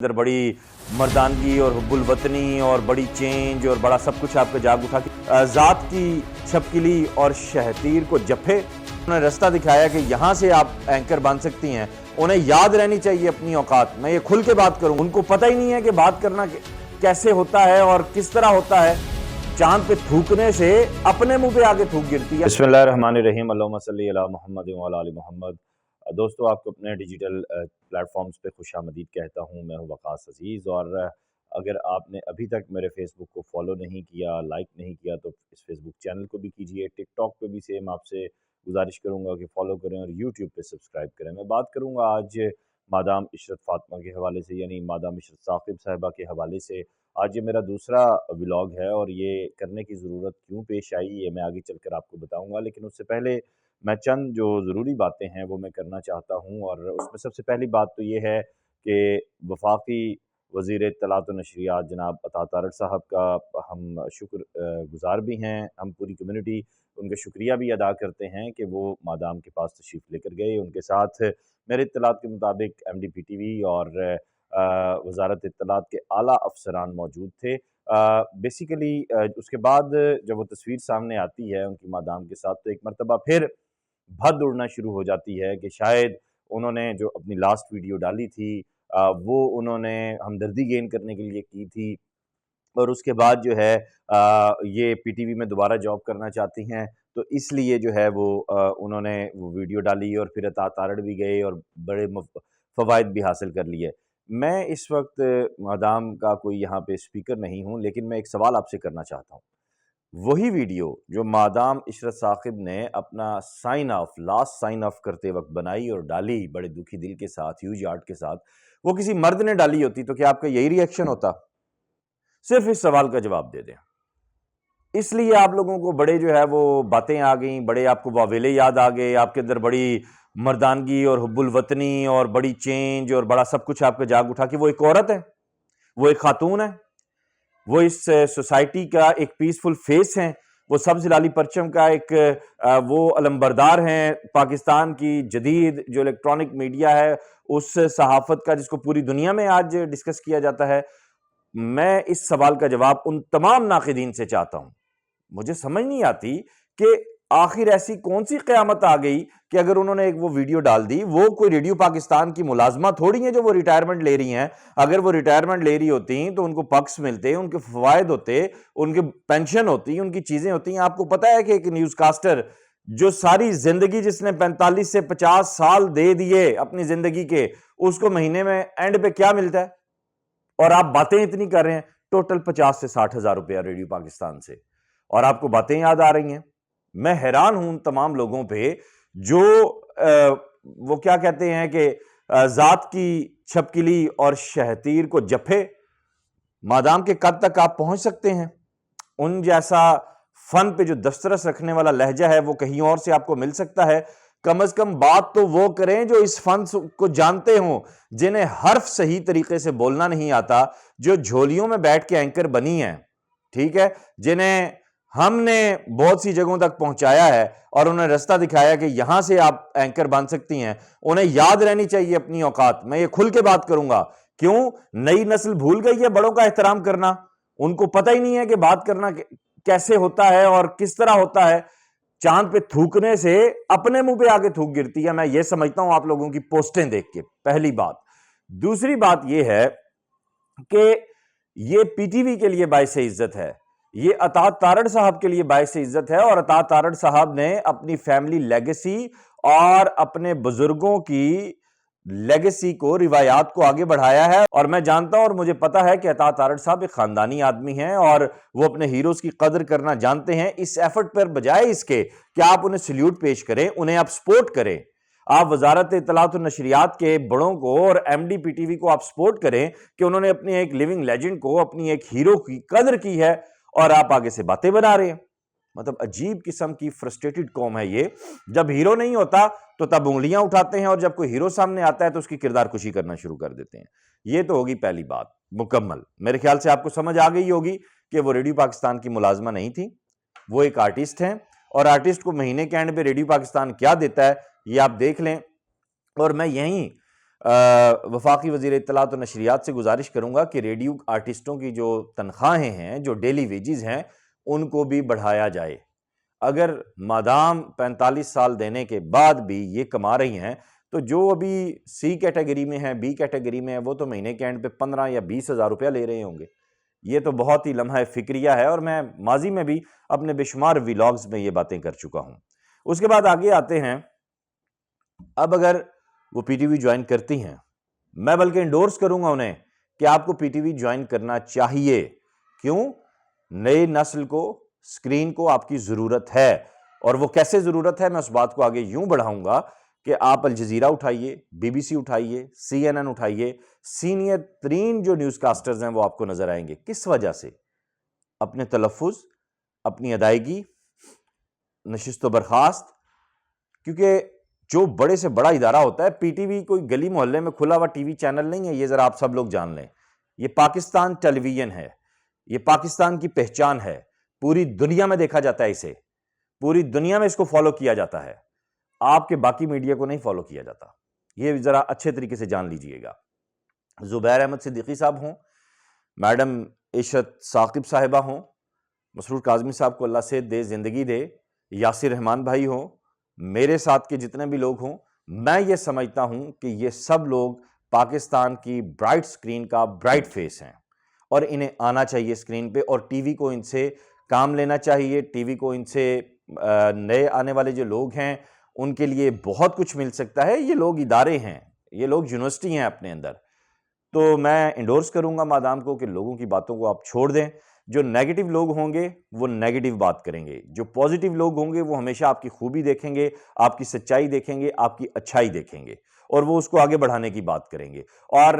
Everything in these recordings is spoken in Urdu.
اندر بڑی مردانگی اور حب الوطنی اور بڑی چینج اور بڑا سب کچھ آپ کا جاگ اٹھا کے ذات کی چھپکلی اور شہتیر کو جپھے انہوں نے رستہ دکھایا کہ یہاں سے آپ اینکر بن سکتی ہیں. انہیں یاد رہنی چاہیے اپنی اوقات. میں یہ کھل کے بات کروں, ان کو پتہ ہی نہیں ہے کہ بات کرنا کیسے ہوتا ہے اور کس طرح ہوتا ہے. چاند پہ تھوکنے سے اپنے منہ پہ آگے تھوک گرتی ہے. بسم اللہ الرحمن الرحیم. اللہم صلی علی محمد وعلی آل محمد. دوستو, آپ کو اپنے ڈیجیٹل پلیٹ فارمز پہ خوش آمدید کہتا ہوں. میں ہوں وقاص عزیز, اور اگر آپ نے ابھی تک میرے فیس بک کو فالو نہیں کیا, لائک نہیں کیا, تو اس فیس بک چینل کو بھی کیجئے. ٹک ٹاک پہ بھی سیم آپ سے گزارش کروں گا کہ فالو کریں, اور یوٹیوب پہ سبسکرائب کریں. میں بات کروں گا آج مادام عشرت فاطمہ کے حوالے سے, یعنی مادام عشرت ثاقب صاحبہ کے حوالے سے. آج یہ میرا دوسرا ولاگ ہے, اور یہ کرنے کی ضرورت کیوں پیش آئی یہ میں آگے چل کر آپ کو بتاؤں گا. لیکن اس سے پہلے میں چند جو ضروری باتیں ہیں وہ میں کرنا چاہتا ہوں, اور اس میں سب سے پہلی بات تو یہ ہے کہ وفاقی وزیر اطلاعات و نشریات جناب عطا تارڑ صاحب کا ہم شکر گزار بھی ہیں. ہم پوری کمیونٹی ان کا شکریہ بھی ادا کرتے ہیں کہ وہ مادام کے پاس تشریف لے کر گئے. ان کے ساتھ میرے اطلاعات کے مطابق M D P T V اور وزارت اطلاعات کے اعلیٰ افسران موجود تھے. بیسیکلی اس کے بعد جب وہ تصویر سامنے آتی ہے ان کی مادام کے ساتھ, تو ایک مرتبہ پھر بھد اڑنا شروع ہو جاتی ہے کہ شاید انہوں نے جو اپنی لاسٹ ویڈیو ڈالی تھی وہ انہوں نے ہمدردی گین کرنے کے لیے کی تھی, اور اس کے بعد جو ہے یہ پی ٹی وی میں دوبارہ جاب کرنا چاہتی ہیں, تو اس لیے جو ہے وہ انہوں نے وہ ویڈیو ڈالی اور پھر عطا تارڑ بھی گئے اور بڑے فوائد بھی حاصل کر لیے. میں اس وقت مادام کا کوئی یہاں پہ اسپیکر نہیں ہوں, لیکن میں ایک سوال آپ سے کرنا چاہتا ہوں. وہی ویڈیو جو مادام عشرت ثاقب نے اپنا sign off, last sign off کرتے وقت بنائی اور ڈالی بڑے دکھی دل کے ساتھ, ہیوج ہارٹ کے ساتھ, وہ کسی مرد نے ڈالی ہوتی تو کیا آپ کا یہی ری ایکشن ہوتا؟ صرف اس سوال کا جواب دے دیں. اس لیے آپ لوگوں کو بڑے جو ہے وہ باتیں آ گئیں, بڑے آپ کو واویلے یاد آ گئے, آپ کے اندر بڑی مردانگی اور حب الوطنی اور بڑی چینج اور بڑا سب کچھ آپ کا جاگ اٹھا کہ وہ ایک عورت ہے, وہ ایک خاتون ہے, وہ اس سوسائٹی کا ایک پیسفل فیس ہیں, وہ سبز لالی پرچم کا ایک وہ علمبردار ہیں پاکستان کی جدید جو الیکٹرانک میڈیا ہے, اس صحافت کا جس کو پوری دنیا میں آج ڈسکس کیا جاتا ہے. میں اس سوال کا جواب ان تمام ناقدین سے چاہتا ہوں. مجھے سمجھ نہیں آتی کہ آخر ایسی کون سی قیامت آ گئی کہ اگر انہوں نے ایک وہ ویڈیو ڈال دی, وہ کوئی ریڈیو پاکستان کی ملازمہ تھوڑی ہیں جو وہ ریٹائرمنٹ لے رہی ہیں. اگر وہ ریٹائرمنٹ لے رہی ہوتی تو ان کو پکس ملتے, ان کے فوائد ہوتے, ان کے پینشن ہوتی, ان کی چیزیں ہوتی ہیں. آپ کو پتہ ہے کہ ایک نیوز کاسٹر جو ساری زندگی, جس نے 45 سے 50 سال دے دیے اپنی زندگی کے, اس کو مہینے میں اینڈ پہ کیا ملتا ہے؟ اور آپ باتیں اتنی کر رہے ہیں, ٹوٹل 50 سے 60 ہزار روپیہ ریڈیو پاکستان سے, اور آپ کو باتیں یاد آ رہی ہیں. میں حیران ہوں تمام لوگوں پہ جو وہ کیا کہتے ہیں کہ ذات کی چھپکلی اور شہتیر کو جپھے. مادام کے قد تک آپ پہنچ سکتے ہیں. ان جیسا فن پہ جو دسترس رکھنے والا لہجہ ہے وہ کہیں اور سے آپ کو مل سکتا ہے. کم از کم بات تو وہ کریں جو اس فن کو جانتے ہوں, جنہیں حرف صحیح طریقے سے بولنا نہیں آتا, جو جھولیوں میں بیٹھ کے اینکر بنی ہیں, ٹھیک ہے, جنہیں ہم نے بہت سی جگہوں تک پہنچایا ہے اور انہیں رستہ دکھایا کہ یہاں سے آپ اینکر بن سکتی ہیں. انہیں یاد رہنی چاہیے اپنی اوقات. میں یہ کھل کے بات کروں گا. کیوں؟ نئی نسل بھول گئی ہے بڑوں کا احترام کرنا. ان کو پتہ ہی نہیں ہے کہ بات کرنا کیسے ہوتا ہے اور کس طرح ہوتا ہے. چاند پہ تھوکنے سے اپنے منہ پہ آگے تھوک گرتی ہے. میں یہ سمجھتا ہوں آپ لوگوں کی پوسٹیں دیکھ کے. پہلی بات. دوسری بات یہ ہے کہ یہ پی ٹی وی کے لیے باعث عزت ہے, یہ عطا تارڑ صاحب کے لیے باعث عزت ہے, اور عطا تارڑ صاحب نے اپنی فیملی لیگیسی اور اپنے بزرگوں کی لیگیسی کو, روایات کو آگے بڑھایا ہے. اور میں جانتا ہوں اور مجھے پتا ہے کہ عطا تارڑ صاحب ایک خاندانی آدمی ہیں اور وہ اپنے ہیروز کی قدر کرنا جانتے ہیں. اس ایفرٹ پر بجائے اس کے کہ آپ انہیں سلیوٹ پیش کریں, انہیں آپ سپورٹ کریں, آپ وزارت اطلاعات و نشریات کے بڑوں کو اور M D P T V کو آپ سپورٹ کریں کہ انہوں نے اپنی ایک لیونگ لیجنڈ کو, اپنی ایک ہیرو کی قدر کی ہے, اور آپ آگے سے باتیں بنا رہے ہیں. مطلب عجیب قسم کی فرسٹریٹڈ قوم ہے یہ. جب ہیرو نہیں ہوتا تو تب انگلیاں اٹھاتے ہیں, اور جب کوئی ہیرو سامنے آتا ہے تو اس کی کردار کشی کرنا شروع کر دیتے ہیں. یہ تو ہوگی پہلی بات مکمل. میرے خیال سے آپ کو سمجھ آ گئی ہوگی کہ وہ ریڈیو پاکستان کی ملازمہ نہیں تھی, وہ ایک آرٹسٹ ہیں, اور آرٹسٹ کو مہینے کے اینڈ پہ ریڈیو پاکستان کیا دیتا ہے یہ آپ دیکھ لیں. اور میں یہیں وفاقی وزیر اطلاعات و نشریات سے گزارش کروں گا کہ ریڈیو آرٹسٹوں کی جو تنخواہیں ہیں، جو ڈیلی ویجز ہیں، ان کو بھی بڑھایا جائے۔ اگر مادام 45 سال دینے کے بعد بھی یہ کما رہی ہیں تو جو ابھی سی کیٹیگری میں ہیں، بی کیٹیگری میں ہیں، وہ تو مہینے کے اینڈ پہ 15 یا 20 ہزار روپیہ لے رہے ہوں گے۔ یہ تو بہت ہی لمحہ فکریہ ہے، اور میں ماضی میں بھی اپنے بے شمار ویلاگز میں یہ باتیں کر چکا ہوں۔ اس کے بعد آگے آتے ہیں، اب اگر وہ پی ٹی وی جوائن کرتی ہیں، میں بلکہ انڈورس کروں گا انہیں کہ آپ کو پی ٹی وی جوائن کرنا چاہیے۔ کیوں؟ نئی نسل کو، اسکرین کو آپ کی ضرورت ہے، اور وہ کیسے ضرورت ہے، میں اس بات کو آگے یوں بڑھاؤں گا کہ آپ الجزیرہ اٹھائیے، بی بی سی اٹھائیے، سی این این اٹھائیے، سینئر ترین جو نیوز کاسٹرز ہیں وہ آپ کو نظر آئیں گے۔ کس وجہ سے؟ اپنے تلفظ، اپنی ادائیگی، نشست و برخاست۔ کیونکہ جو بڑے سے بڑا ادارہ ہوتا ہے، پی ٹی وی کوئی گلی محلے میں کھلا ہوا ٹی وی چینل نہیں ہے، یہ ذرا آپ سب لوگ جان لیں۔ یہ پاکستان ٹیلی ویژن ہے، یہ پاکستان کی پہچان ہے، پوری دنیا میں دیکھا جاتا ہے اسے، پوری دنیا میں اس کو فالو کیا جاتا ہے، آپ کے باقی میڈیا کو نہیں فالو کیا جاتا، یہ ذرا اچھے طریقے سے جان لیجئے گا۔ زبیر احمد صدیقی صاحب ہوں، میڈم عشرت ثاقب صاحبہ ہوں، مسرور کاظمی صاحب کو اللہ صحت دے، زندگی دے، یاسر رحمان بھائی ہوں، میرے ساتھ کے جتنے بھی لوگ ہوں، میں یہ سمجھتا ہوں کہ یہ سب لوگ پاکستان کی برائٹ سکرین کا برائٹ فیس ہیں، اور انہیں آنا چاہیے سکرین پہ، اور ٹی وی کو ان سے کام لینا چاہیے۔ ٹی وی کو ان سے نئے آنے والے جو لوگ ہیں ان کے لیے بہت کچھ مل سکتا ہے۔ یہ لوگ ادارے ہیں، یہ لوگ یونیورسٹی ہیں اپنے اندر۔ تو میں انڈورس کروں گا مادام کو کہ لوگوں کی باتوں کو آپ چھوڑ دیں۔ جو نیگیٹو لوگ ہوں گے وہ نیگیٹو بات کریں گے، جو پازیٹیو لوگ ہوں گے وہ ہمیشہ آپ کی خوبی دیکھیں گے، آپ کی سچائی دیکھیں گے، آپ کی اچھائی دیکھیں گے، اور وہ اس کو آگے بڑھانے کی بات کریں گے۔ اور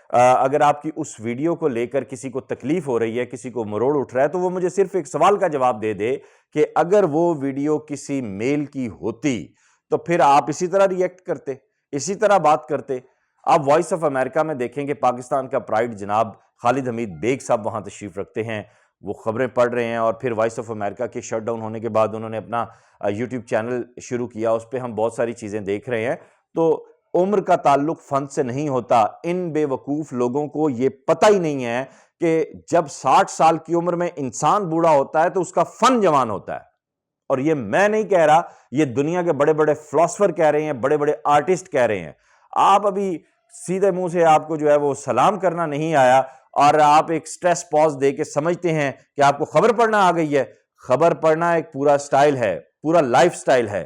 اگر آپ کی اس ویڈیو کو لے کر کسی کو تکلیف ہو رہی ہے، کسی کو مروڑ اٹھ رہا ہے، تو وہ مجھے صرف ایک سوال کا جواب دے دے کہ اگر وہ ویڈیو کسی میل کی ہوتی تو پھر آپ اسی طرح ریئیکٹ کرتے، اسی طرح بات کرتے۔ آپ وائس آف امریکہ میں دیکھیں کہ پاکستان کا پرائیڈ جناب خالد حمید بیگ صاحب وہاں تشریف رکھتے ہیں، وہ خبریں پڑھ رہے ہیں، اور پھر وائس آف امریکہ کے شٹ ڈاؤن ہونے کے بعد انہوں نے اپنا یوٹیوب چینل شروع کیا، اس پہ ہم بہت ساری چیزیں دیکھ رہے ہیں۔ تو عمر کا تعلق فن سے نہیں ہوتا۔ ان بے وقوف لوگوں کو یہ پتہ ہی نہیں ہے کہ جب 60 سال کی عمر میں انسان بوڑھا ہوتا ہے تو اس کا فن جوان ہوتا ہے۔ اور یہ میں نہیں کہہ رہا، یہ دنیا کے بڑے بڑے فلاسفر کہہ رہے ہیں، بڑے بڑے آرٹسٹ کہہ رہے ہیں۔ آپ ابھی سیدھے منہ سے آپ کو جو ہے وہ سلام کرنا نہیں آیا، اور آپ ایک سٹریس پاز دے کے سمجھتے ہیں کہ آپ کو خبر پڑھنا آ گئی ہے۔ خبر پڑھنا ایک پورا سٹائل ہے، پورا لائف سٹائل ہے۔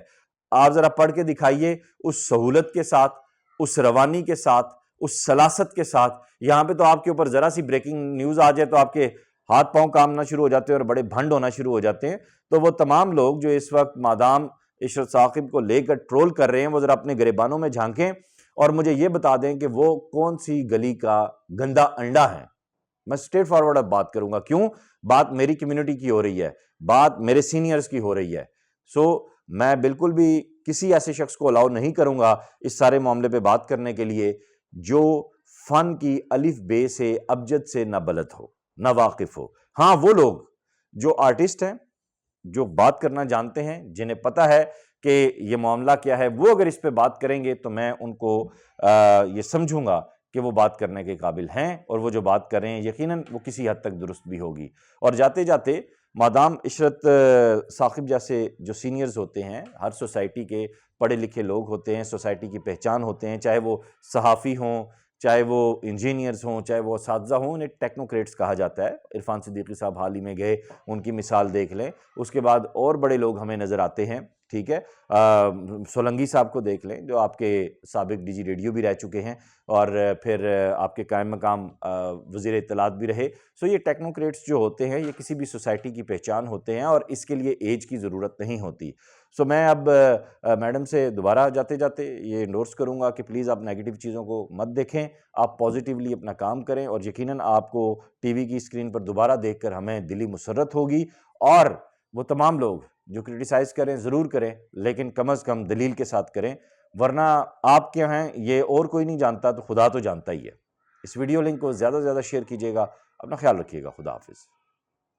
آپ ذرا پڑھ کے دکھائیے اس سہولت کے ساتھ، اس روانی کے ساتھ، اس سلاست کے ساتھ۔ یہاں پہ تو آپ کے اوپر ذرا سی بریکنگ نیوز آ جائے تو آپ کے ہاتھ پاؤں کام نہ شروع ہو جاتے ہیں اور بڑے بھنڈ ہونا شروع ہو جاتے ہیں۔ تو وہ تمام لوگ جو اس وقت مادام عشرت ثاقب کو لے کر ٹرول کر رہے ہیں، وہ ذرا اپنے گریبانوں میں جھانکیں اور مجھے یہ بتا دیں کہ وہ کون سی گلی کا گندا انڈا ہے۔ میں سٹریٹ فارورڈ اب بات کروں گا، کیوں؟ بات میری کمیونٹی کی ہو رہی ہے، بات میرے سینئرز کی ہو رہی ہے۔ سو میں بالکل بھی کسی ایسے شخص کو الاؤ نہیں کروں گا اس سارے معاملے پہ بات کرنے کے لیے جو فن کی الف بے سے ابجد سے نہ بلد ہو، نہ واقف ہو۔ ہاں، وہ لوگ جو آرٹسٹ ہیں، جو بات کرنا جانتے ہیں، جنہیں پتہ ہے کہ یہ معاملہ کیا ہے، وہ اگر اس پہ بات کریں گے تو میں ان کو یہ سمجھوں گا کہ وہ بات کرنے کے قابل ہیں، اور وہ جو بات کر رہے ہیں یقیناً وہ کسی حد تک درست بھی ہوگی۔ اور جاتے جاتے مادام عشرت ثاقب جیسے جو سینئرز ہوتے ہیں، ہر سوسائٹی کے پڑھے لکھے لوگ ہوتے ہیں، سوسائٹی کی پہچان ہوتے ہیں، چاہے وہ صحافی ہوں، چاہے وہ انجینئرز ہوں، چاہے وہ اساتذہ ہوں، انہیں ٹیکنوکریٹس کہا جاتا ہے۔ عرفان صدیقی صاحب حال ہی میں گئے، ان کی مثال دیکھ لیں۔ اس کے بعد اور بڑے لوگ ہمیں نظر آتے ہیں، ٹھیک ہے، سولنگی صاحب کو دیکھ لیں جو آپ کے سابق ڈی جی ریڈیو بھی رہ چکے ہیں، اور پھر آپ کے قائم مقام وزیر اطلاعات بھی رہے۔ سو یہ ٹیکنوکریٹس جو ہوتے ہیں یہ کسی بھی سوسائٹی کی پہچان ہوتے ہیں، اور اس کے لیے ایج کی ضرورت نہیں ہوتی۔ سو میں اب میڈم سے دوبارہ جاتے جاتے یہ انڈورس کروں گا کہ پلیز آپ نیگیٹو چیزوں کو مت دیکھیں، آپ پازیٹیولی اپنا کام کریں، اور یقیناً آپ کو ٹی وی کی اسکرین پر دوبارہ دیکھ کر ہمیں دلی مسرت ہوگی۔ اور وہ تمام لوگ جو کرٹیسائز کریں ضرور کریں، لیکن کم از کم دلیل کے ساتھ کریں، ورنہ آپ کیا ہیں یہ اور کوئی نہیں جانتا تو خدا تو جانتا ہی ہے۔ اس ویڈیو لنک کو زیادہ سے زیادہ شیئر کیجیے گا۔ اپنا خیال رکھیے گا۔ خدا حافظ۔